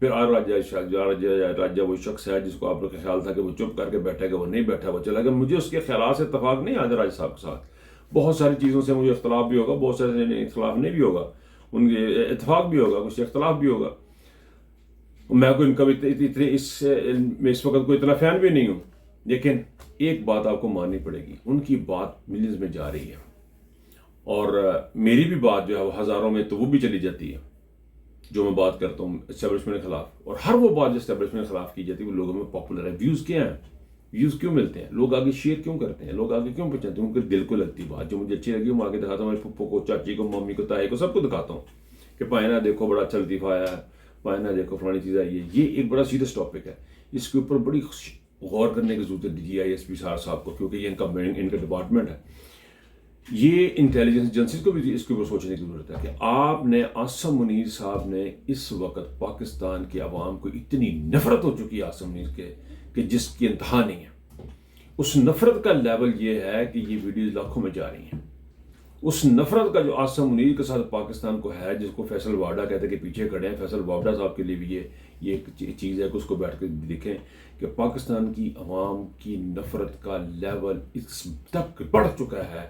پھر آر راجہ وہ شخص ہے جس کو آپ کا خیال تھا کہ وہ چپ کر کے بیٹھے گا، وہ نہیں بیٹھا، وہ چلا گیا. مجھے اس کے خیالات سے اتفاق نہیں آج راجہ صاحب کے ساتھ. بہت ساری چیزوں سے مجھے اختلاف بھی ہوگا، بہت سارے اختلاف نہیں بھی ہوگا، ان کے اتفاق بھی ہوگا، کچھ اختلاف بھی ہوگا. میں کوئی ان کا میں اس وقت کوئی اتنا فین بھی نہیں ہوں. لیکن ایک بات آپ کو ماننی پڑے گی، ان کی بات ملینز میں جا رہی ہے، اور میری بھی بات جو ہے وہ ہزاروں میں تو وہ بھی چلی جاتی ہے جو میں بات کرتا ہوں اسٹیبلشمنٹ کے خلاف. اور ہر وہ بات جو اسٹیبلشمنٹ کے خلاف کی جاتی ہے وہ لوگوں میں پاپولر ہے. ویوز کیا ہیں؟ ویوز کیوں ملتے ہیں؟ لوگ آگے شیئر کیوں کرتے ہیں؟ لوگ آگے کیوں پہنچاتے ہیں؟ ان کے دل کو لگتی بات جو مجھے اچھی لگی میں آگے دکھاتا ہوں. میرے پھپھو کو، چاچی کو، ممی کو، تائی کو، سب کو دکھاتا ہوں کہ پائنا دیکھو بڑا اچھا لطیفہ آیا ہے، پائنا دیکھو فلانی چیز آئی ہے. یہ ایک بڑا سیریس ٹاپک ہے، اس کے اوپر بڑی غور کرنے کی ضرورت ہے DGI SP صاحب کو، کیونکہ یہ ان کا ڈپارٹمنٹ ہے. یہ انٹیلیجنس ایجنسیز کو بھی اس کے اوپر سوچنے کی ضرورت ہے کہ آپ نے عاصم منیر صاحب نے اس وقت پاکستان کے عوام کو اتنی نفرت ہو چکی ہے عاصم منیر کے کہ جس کی انتہا نہیں ہے. اس نفرت کا لیول یہ ہے کہ یہ ویڈیوز لاکھوں میں جا رہی ہیں. اس نفرت کا جو عاصم منیر کے ساتھ پاکستان کو ہے، جس کو فیصل وارڈا کہتے ہیں کہ پیچھے کھڑے ہیں، فیصل وارڈا صاحب کے لیے بھی یہ ایک چیز ہے کہ اس کو بیٹھ کے دیکھیں کہ پاکستان کی عوام کی نفرت کا لیول اس تک بڑھ چکا ہے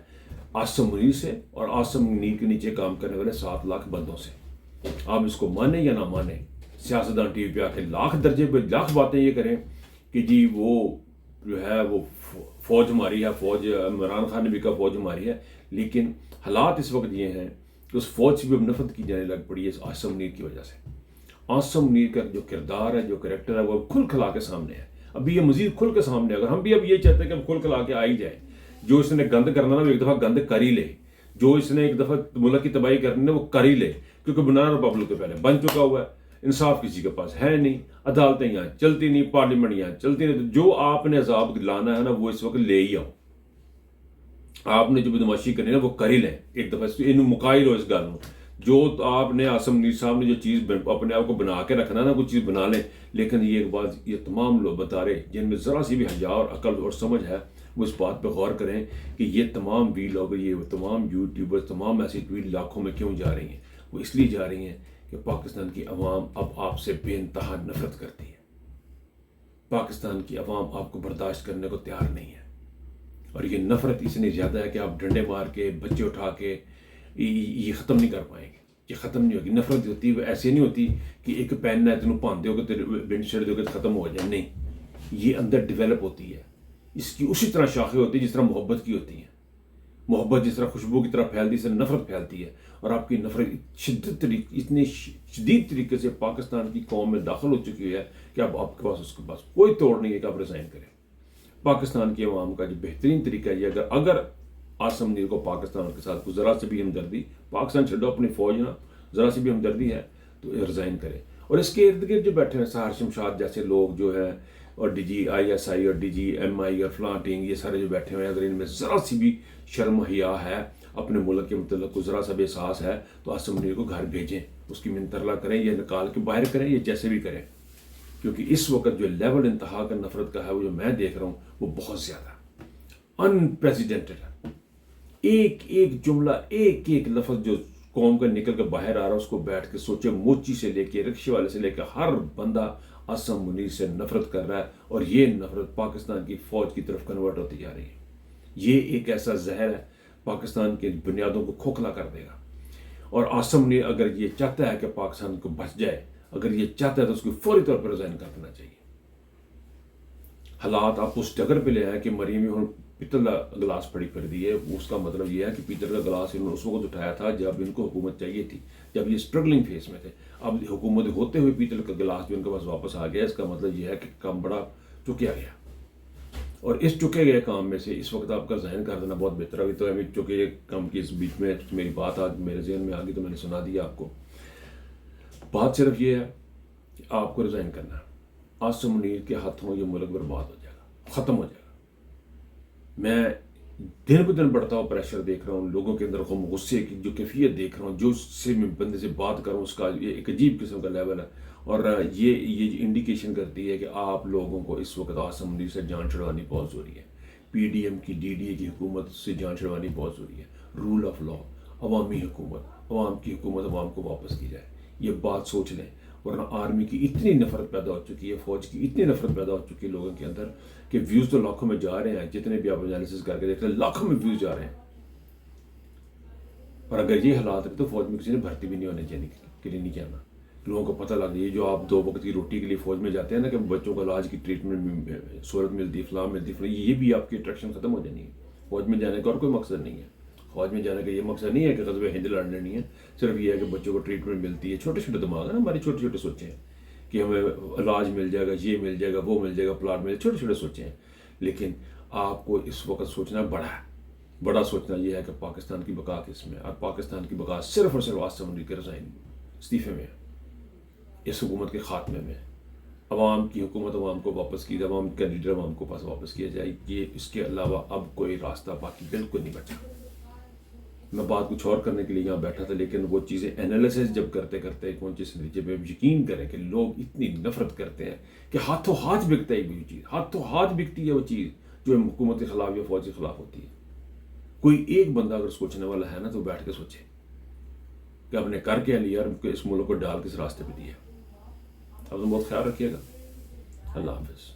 عاصم منیر سے اور عاصم منیر کے نیچے کام کرنے والے 7 لاکھ بندوں سے. آپ اس کو مانیں یا نہ مانیں، سیاستدان ٹی وی پہ آ کے لاکھ درجے پہ لاکھ باتیں یہ کریں کہ جی وہ جو ہے وہ فوج ہماری ہے، فوج عمران خان نے بھی کہا فوج ہماری ہے. لیکن حالات اس وقت یہ ہیں کہ اس فوج سے بھی اب نفرت کی جانے لگ پڑی ہے عاصم منیر کی وجہ سے. عاصم منیر کا جو کردار ہے، جو کریکٹر ہے، وہ کھل کھلا کے سامنے ہے. ابھی یہ مزید کھل کے سامنے ہے. اگر ہم بھی اب یہ چاہتے ہیں کہ اب کھل کھلا کے آئی جائے، جو اس نے گند کرنا نا وہ ایک دفعہ گند کر ہی لے، جو اس نے ایک دفعہ ملک کی تباہی کرنی ہے وہ کر ہی لے، کیونکہ بنانا ریپبلک کے پہلے بن چکا ہوا ہے. انصاف کسی کے پاس ہے نہیں، عدالتیں یہاں چلتی نہیں، پارلیمنٹ یہاں چلتی نہیں. تو جو آپ نے عذاب لانا ہے نا وہ اس وقت لے ہی آؤ. آپ نے جو بدماشی کرنی ہے وہ کر ہی لیں ایک دفعہ، انہوں مقائل ہو اس گل میں. جو آپ نے عاصم منیر صاحب نے جو چیز اپنے آپ کو بنا کے رکھنا نا، کوئی چیز بنا لیں. لیکن یہ ایک بات یہ تمام لوگ بتا رہے جن میں ذرا سی بھی حیا اور عقل اور سمجھ ہے، وہ اس بات پہ غور کریں کہ یہ تمام ویلاگر، یہ تمام یوٹیوبر، تمام ایسی ٹویٹ لاکھوں میں کیوں جا رہی ہیں. وہ اس لیے جا رہی ہیں کہ پاکستان کی عوام اب آپ سے بے انتہا نفرت کرتی ہے. پاکستان کی عوام آپ کو برداشت کرنے کو تیار نہیں ہے. اور یہ نفرت اتنی زیادہ ہے کہ آپ ڈنڈے مار کے، بچے اٹھا کے یہ ختم نہیں کر پائیں گے. یہ ختم نہیں ہوگی. نفرت ہوتی ہے وہ ایسے نہیں ہوتی کہ ایک پین ہے تینوں پاندے ہو کے بنڈ چھڑ دو گے تو ختم ہو جائے. نہیں، یہ اندر ڈیولپ ہوتی ہے. اس کی اسی طرح شاخیں ہوتی ہیں جس طرح محبت کی ہوتی ہیں. محبت جس طرح خوشبو کی طرح پھیلتی ہے، اس طرح نفرت پھیلتی ہے. اور آپ کی نفرت اتنی شدید طریقے سے پاکستان کی قوم میں داخل ہو چکی ہے کہ اب آپ کے پاس اس کے پاس کوئی توڑ نہیں ہے کہ آپ ریزائن کریں. پاکستان کی عوام کا جو بہترین طریقہ یہ اگر عاصم منیر کو پاکستان کے ساتھ ذرا سے بھی ہمدردی، پاکستان چھڈو اپنی فوج نا، ذرا سی بھی ہمدردی ہے تو ریزائن کرے. اور اس کے ارد گرد جو بیٹھے ہیں سہار شمشاد جیسے لوگ جو ہیں، اور DGI اور DGMI اور فلاں ٹیم، یہ سارے جو بیٹھے ہوئے ہیں، اگر ان میں ذرا سی بھی شرم حیا ہے، اپنے ملک کے متعلق کو ذرا سا بھی احساس ہے، تو عاصم منیر کو گھر بھیجیں، اس کی منترلا کریں یا نکال کے باہر کریں یا جیسے بھی کریں. کیونکہ اس وقت جو لیول انتہا کا نفرت کا ہے وہ جو میں دیکھ رہا ہوں وہ بہت زیادہ انپریسیڈنٹڈ ہے. ایک ایک جملہ، ایک ایک لفظ جو قوم کا نکل کے باہر آ رہا ہے اس کو بیٹھ کے سوچے. موچی سے لے کے رکشے والے سے لے کے ہر بندہ عاصم منیر سے نفرت کر رہا ہے، اور یہ نفرت پاکستان کی فوج کی طرف کنورٹ ہوتی جا رہی ہے. یہ ایک ایسا زہر ہے پاکستان کے بنیادوں کو کھوکھلا کر دے گا. اور عاصم منیر اگر یہ چاہتا ہے کہ پاکستان کو بچ جائے، اگر یہ چاہتا ہے تو اس کو فوری طور پر ریزائن کر دینا چاہیے. حالات آپ اس جگہ پہ لے آئے کہ مریم انہوں نے پیتل کا گلاس پھڑی کر دی ہے. اس کا مطلب یہ ہے کہ پیتل کا گلاس انہوں نے اس وقت اٹھایا تھا جب ان کو حکومت چاہیے تھی، جب یہ اسٹرگلنگ فیس میں تھے. اب حکومت ہوتے ہوئے پیتل کا گلاس جو ان کے پاس واپس آ گیا، اس کا مطلب یہ ہے کہ کام بڑا چکیا گیا. اور اس چکے گئے کام میں سے اس وقت آپ کا ذہن کر دینا بہت بہتر ہے. تو چونکہ یہ کام کی اس بیچ میں میری بات آج میرے ذہن میں آ گئی تو میں نے سنا دیا آپ کو. بات صرف یہ ہے کہ آپ کو ریزائن کرنا ہے. عاصم منیر کے ہاتھوں یہ ملک برباد ہو جائے گا، ختم ہو جائے گا. میں دن بدن بڑھتا ہوا پریشر دیکھ رہا ہوں، لوگوں کے اندر غم غصے کی جو کیفیت دیکھ رہا ہوں، جو سے میں بندے سے بات کروں اس کا یہ ایک عجیب قسم کا لیول ہے. اور یہ انڈیکیشن کرتی ہے کہ آپ لوگوں کو اس وقت عاصم منیر سے جان چھڑوانی بہت ضروری ہے. PDM کی DDA کی حکومت سے جان چھڑوانی بہت ضروری ہے. رول آف لا، عوامی حکومت، عوام کی حکومت عوام کو واپس کی جائے. یہ بات سوچ لیں. ورنہ آرمی کی اتنی نفرت پیدا ہو چکی ہے، فوج کی اتنی نفرت پیدا ہو چکی ہے لوگوں کے اندر کہ ویوز تو لاکھوں میں جا رہے ہیں، جتنے بھی آپ انالیسس کر کے دیکھ رہے ہیں لاکھوں میں ویوز جا رہے ہیں. اور اگر یہ حالات ہے تو فوج میں کسی نے بھرتی بھی نہیں ہونے کے لیے نہیں جانا. لوگوں کو پتہ لگ یہ جو آپ 2 وقت کی روٹی کے لیے فوج میں جاتے ہیں نا کہ بچوں کو علاج کی ٹریٹمنٹ سہولت ملتی، فلاں ملتی، یہ بھی آپ کی اٹریکشن ختم ہو جانی ہے. فوج میں جانے کا اور کوئی مقصد نہیں ہے. فوج میں جانے کا یہ مقصد نہیں ہے کہ غزوہ ہند لڑنے نہیں ہے، صرف یہ ہے کہ بچوں کو ٹریٹمنٹ ملتی ہے. چھوٹے چھوٹے دماغ ہیں نا ہماری، چھوٹے چھوٹے سوچیں ہیں کہ ہمیں علاج مل جائے گا، یہ مل جائے گا، وہ مل جائے گا، پلاٹ مل جائے گا، چھوٹے چھوٹے سوچیں ہیں. لیکن آپ کو اس وقت سوچنا بڑا سوچنا یہ ہے کہ پاکستان کی بقا کس میں، اور پاکستان کی بقا صرف اور صرف آصف زرعی کے استعفے میں، اس حکومت کے خاتمے میں. عوام کی حکومت عوام کو واپس کی جائے، عوام کا لیڈر عوام کو پاس واپس کیا جائے. یہ اس کے علاوہ اب کوئی راستہ باقی بالکل نہیں بچا. میں بات کچھ اور کرنے کے لیے یہاں بیٹھا تھا، لیکن وہ چیزیں انالیسس جب کرتے کرتے پہنچے اس نتیجے پہ، یقین کریں کہ لوگ اتنی نفرت کرتے ہیں کہ ہاتھوں ہاتھ بکتا ہے وہ چیز، ہاتھوں ہاتھ بکتی ہے وہ چیز جو حکومت کے خلاف یا فوج کے خلاف ہوتی ہے. کوئی ایک بندہ اگر سوچنے والا ہے نا تو بیٹھ کے سوچے کہ آپ نے کر کیا لیا اور اس ملک کو ڈال کس راستے پہ دیا. اب تم بہت خیال رکھیے گا. اللہ حافظ.